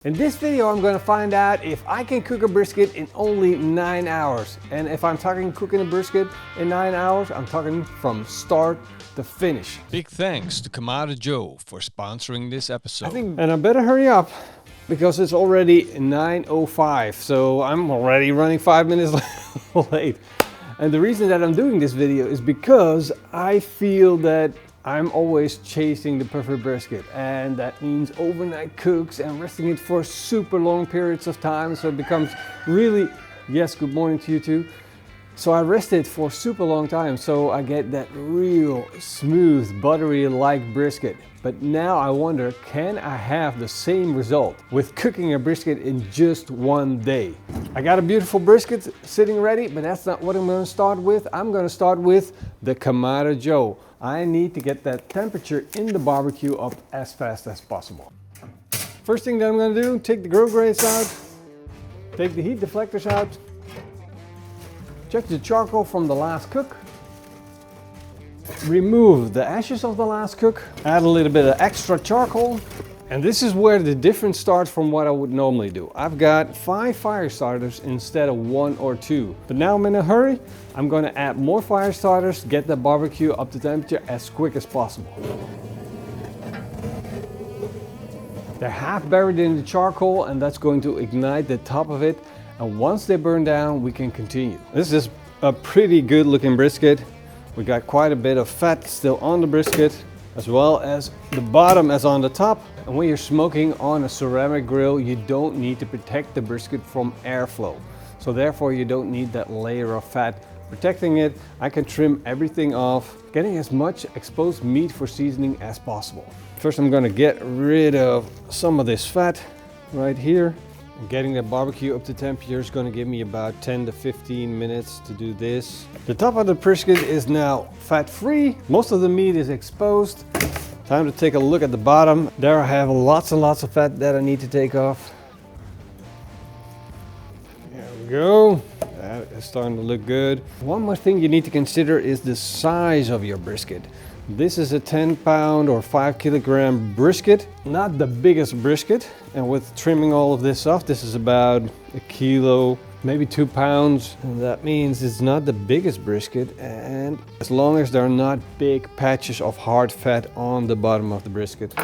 In this video, I'm going to find out if I can cook a brisket in only 9 hours. And if I'm talking cooking a brisket in 9 hours, I'm talking from start to finish. Big thanks to Kamada Joe for sponsoring this episode. And I better hurry up because it's already 9:05, so I'm already running 5 minutes late. And the reason that I'm doing this video is because I feel that I'm always chasing the perfect brisket, and that means overnight cooks and resting it for super long periods of time, so it becomes really, yes, good morning to you too. So I rest it for super long time, so I get that real smooth, buttery like brisket. But now I wonder, can I have the same result with cooking a brisket in just one day? I got a beautiful brisket sitting ready, but that's not what I'm going to start with. I'm going to start with the Kamada Joe. I need to get that temperature in the barbecue up as fast as possible. First thing that I'm going to do, take the grill grates out, take the heat deflectors out, check the charcoal from the last cook, remove the ashes of the last cook, add a little bit of extra charcoal, and this is where the difference starts from what I would normally do. I've got 5 fire starters instead of 1 or 2. But now I'm in a hurry. I'm going to add more fire starters, get the barbecue up to temperature as quick as possible. They're half buried in the charcoal, and that's going to ignite the top of it. And once they burn down, we can continue. This is a pretty good looking brisket. We got quite a bit of fat still on the brisket, as well as the bottom as on the top. And when you're smoking on a ceramic grill, you don't need to protect the brisket from airflow. So therefore you don't need that layer of fat protecting it. I can trim everything off, getting as much exposed meat for seasoning as possible. First I'm going to get rid of some of this fat right here. Getting the barbecue up to temperature is going to give me about 10 to 15 minutes to do this. The top of the brisket is now fat-free. Most of the meat is exposed. Time to take a look at the bottom. There I have lots and lots of fat that I need to take off. There we go. That is starting to look good. One more thing you need to consider is the size of your brisket. This is a 10-pound or 5-kilogram brisket, not the biggest brisket. And with trimming all of this off, this is about a kilo, maybe 2 pounds. And that means it's not the biggest brisket. And as long as there are not big patches of hard fat on the bottom of the brisket,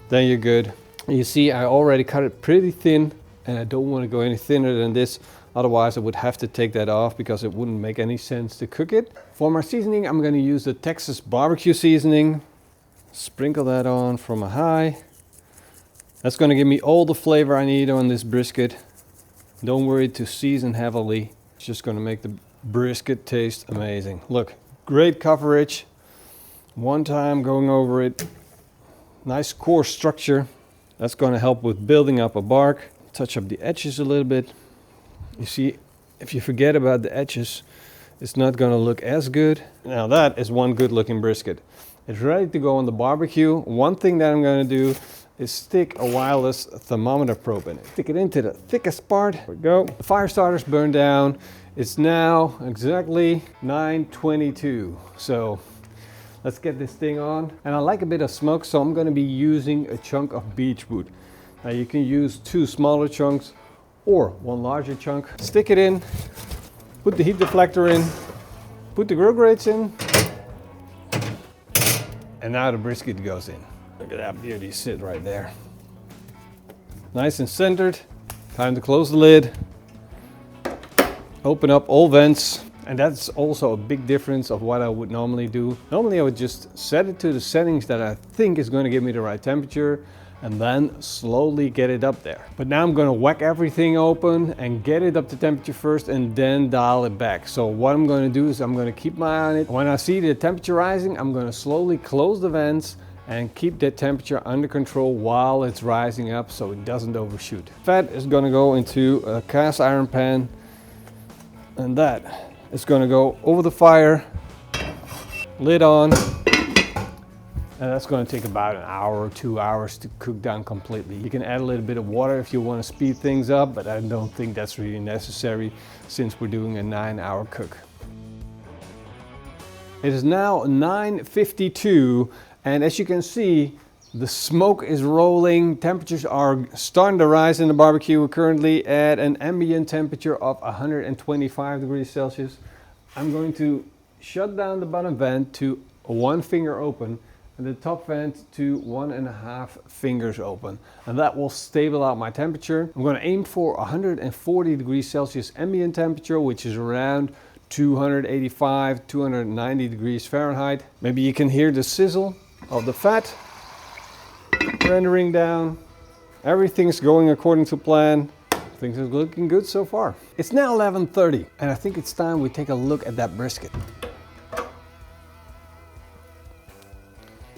then you're good. You see, I already cut it pretty thin, and I don't want to go any thinner than this. Otherwise I would have to take that off because it wouldn't make any sense to cook it. For my seasoning, I'm going to use the Texas barbecue seasoning. Sprinkle that on from a high. That's going to give me all the flavor I need on this brisket. Don't worry to season heavily. It's just going to make the brisket taste amazing. Look, great coverage. One time going over it. Nice core structure. That's going to help with building up a bark. Touch up the edges a little bit. You see, if you forget about the edges, it's not going to look as good. Now that is one good looking brisket. It's ready to go on the barbecue. One thing that I'm going to do is stick a wireless thermometer probe in it. Stick it into the thickest part. There we go. The fire starter's burned down. It's now exactly 9:22. So let's get this thing on. And I like a bit of smoke, so I'm going to be using a chunk of beechwood. Now you can use 2 smaller chunks or 1 larger chunk. Stick it in, put the heat deflector in, put the grill grates in, and now the brisket goes in. Look at that beauty sit right there. Nice and centered. Time to close the lid. Open up all vents. And that's also a big difference of what I would normally do. Normally I would just set it to the settings that I think is going to give me the right temperature, and then slowly get it up there. But now I'm going to whack everything open and get it up to temperature first and then dial it back. So what I'm going to do is I'm going to keep my eye on it. When I see the temperature rising, I'm going to slowly close the vents and keep that temperature under control while it's rising up so it doesn't overshoot. Fat is going to go into a cast iron pan, and that is going to go over the fire, lid on. And that's going to take about an hour or 2 hours to cook down completely. You can add a little bit of water if you want to speed things up, but I don't think that's really necessary since we're doing a 9-hour cook. It is now 9:52, and as you can see, The smoke is rolling, temperatures are starting to rise in the barbecue. We're currently at an ambient temperature of 125 degrees Celsius. I'm going to shut down the bottom vent to 1 finger open and the top vent to 1.5 fingers open. And that will stable out my temperature. I'm going to aim for 140 degrees Celsius ambient temperature, which is around 285, 290 degrees Fahrenheit. Maybe you can hear the sizzle of the fat rendering down. Everything's going according to plan. Things are looking good so far. It's now 11:30 and I think it's time we take a look at that brisket.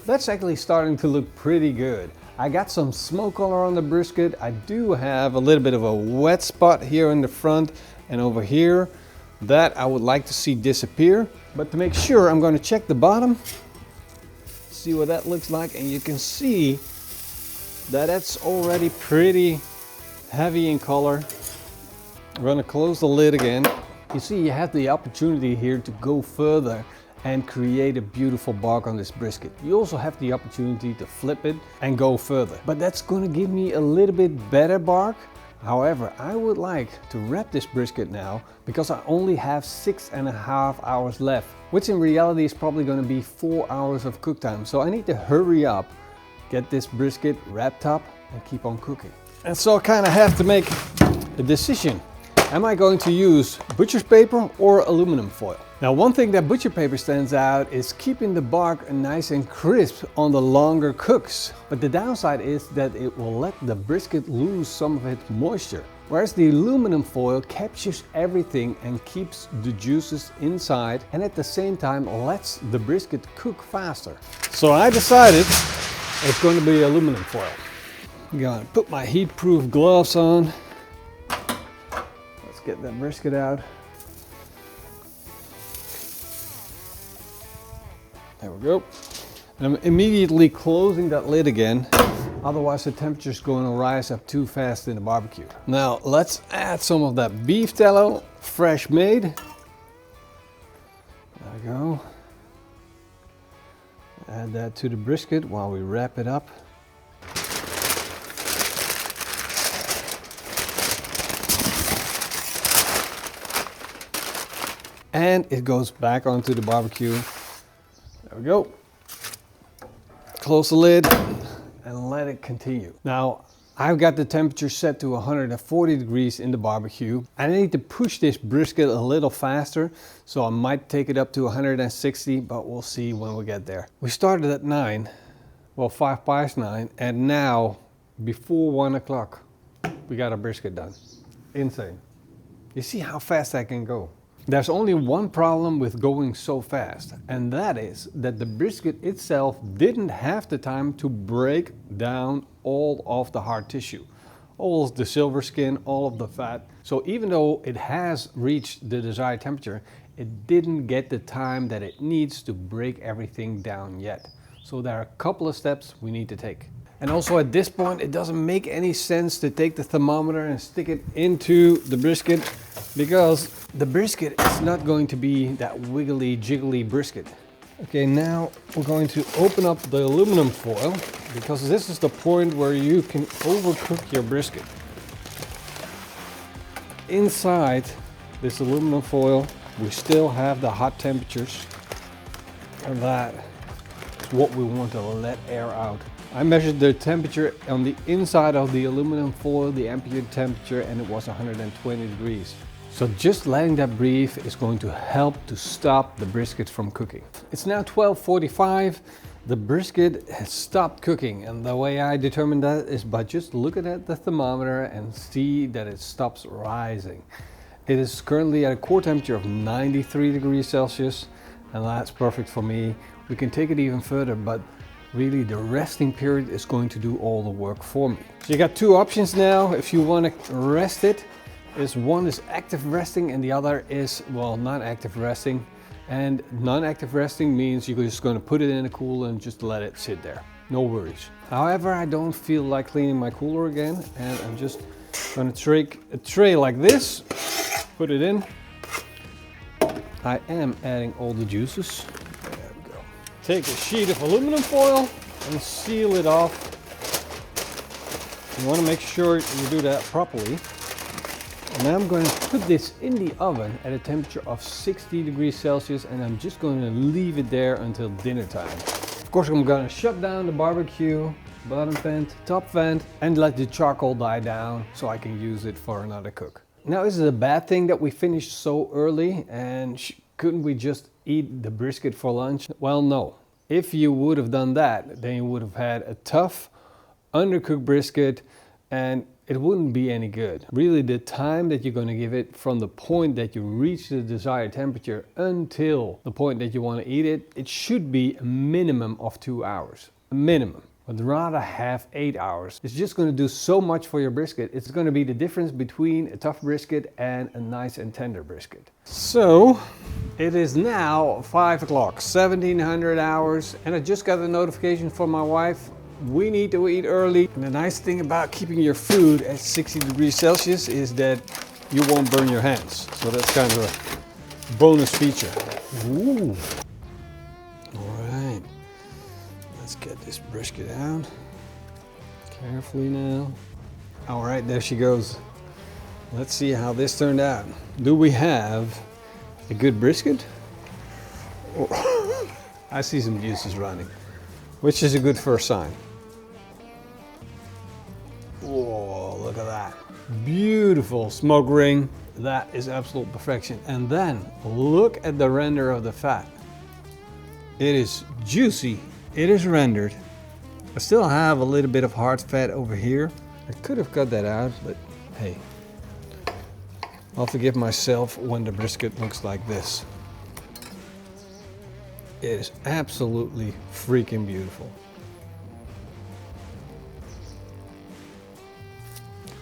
That's actually starting to look pretty good. I got some smoke color on the brisket. I do have a little bit of a wet spot here in the front and over here that I would like to see disappear. But to make sure, I'm going to check the bottom, see what that looks like, and you can see that it's already pretty heavy in color. I'm going to close the lid again. You see, you have the opportunity here to go further and create a beautiful bark on this brisket. You also have the opportunity to flip it and go further. But that's going to give me a little bit better bark. However, I would like to wrap this brisket now because I only have 6.5 hours left, which in reality is probably going to be 4 hours of cook time. So I need to hurry up, get this brisket wrapped up and keep on cooking. And so I kind of have to make a decision. Am I going to use butcher's paper or aluminum foil? Now, one thing that butcher paper stands out is keeping the bark nice and crisp on the longer cooks. But the downside is that it will let the brisket lose some of its moisture. Whereas the aluminum foil captures everything and keeps the juices inside and at the same time lets the brisket cook faster. So I decided it's going to be aluminum foil. I'm going to put my heat-proof gloves on. Let's get that brisket out. There we go. And I'm immediately closing that lid again. Otherwise the temperature is going to rise up too fast in the barbecue. Now let's add some of that beef tallow, fresh made. There we go. Add that to the brisket while we wrap it up. And it goes back onto the barbecue. There we go. Close the lid and let it continue. Now, I've got the temperature set to 140 degrees in the barbecue. I need to push this brisket a little faster, so I might take it up to 160, but we'll see when we get there. We started at 9, well 5 past 9, and now before 1 o'clock, we got our brisket done. Insane. You see how fast I can go. There's only one problem with going so fast, and that is that the brisket itself didn't have the time to break down all of the hard tissue, all of the silver skin, all of the fat. So even though it has reached the desired temperature, it didn't get the time that it needs to break everything down yet. So there are a couple of steps we need to take. And also at this point, it doesn't make any sense to take the thermometer and stick it into the brisket, because the brisket is not going to be that wiggly jiggly brisket. Okay, now we're going to open up the aluminum foil, because this is the point where you can overcook your brisket. Inside this aluminum foil, we still have the hot temperatures, and that is what we want to let air out. I measured the temperature on the inside of the aluminum foil, the ambient temperature, and it was 120 degrees. So just letting that breathe is going to help to stop the brisket from cooking. It's now 12:45. The brisket has stopped cooking, and the way I determine that is by just looking at the thermometer and see that it stops rising. It is currently at a core temperature of 93 degrees Celsius, and that's perfect for me. We can take it even further, but really the resting period is going to do all the work for me. So you got two options now if you want to rest it. One is active resting and the other is, well, non-active resting. And non-active resting means you're just going to put it in a cooler and just let it sit there. No worries. However, I don't feel like cleaning my cooler again, and I'm just going to take a tray like this, put it in. I am adding all the juices. There we go. Take a sheet of aluminum foil, and seal it off. You want to make sure you do that properly. And now I'm going to put this in the oven at a temperature of 60 degrees Celsius, and I'm just going to leave it there until dinner time. Of course, I'm going to shut down the barbecue, bottom vent, top vent, and let the charcoal die down so I can use it for another cook. Now, is it a bad thing that we finished so early, and couldn't we just eat the brisket for lunch? Well, no. If you would have done that, then you would have had a tough, undercooked brisket, and it wouldn't be any good. Really, the time that you're going to give it from the point that you reach the desired temperature until the point that you want to eat it, it should be a minimum of 2 hours. A minimum. But rather have 8 hours. It's just going to do so much for your brisket. It's going to be the difference between a tough brisket and a nice and tender brisket. So it is now 5 o'clock, 1700 hours, and I just got a notification from my wife. We need to eat early. And the nice thing about keeping your food at 60 degrees Celsius is that you won't burn your hands. So that's kind of a bonus feature. Ooh. All right. Let's get this brisket out. Carefully now. All right, there she goes. Let's see how this turned out. Do we have a good brisket? Oh, I see some juices running, which is a good first sign. Oh, look at that. Beautiful smoke ring. That is absolute perfection. And then look at the render of the fat. It is juicy. It is rendered. I still have a little bit of hard fat over here. I could have cut that out, but hey, I'll forgive myself when the brisket looks like this. It is absolutely freaking beautiful.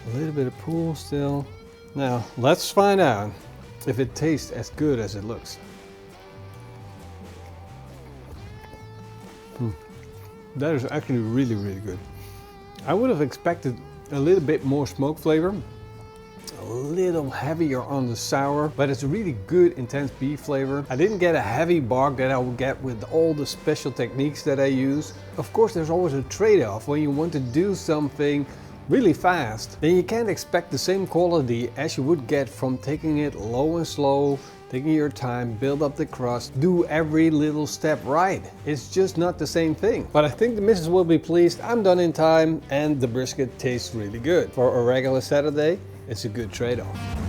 A little bit of pool still. Now, let's find out if it tastes as good as it looks. That is actually really, really good. I would have expected a little bit more smoke flavor, a little heavier on the sour, but it's a really good, intense beef flavor. I didn't get a heavy bark that I would get with all the special techniques that I use. Of course, there's always a trade-off when you want to do something really fast. Then you can't expect the same quality as you would get from taking it low and slow, taking your time, build up the crust, do every little step right. It's just not the same thing. But I think the missus will be pleased. I'm done in time and the brisket tastes really good. For a regular Saturday, it's a good trade-off.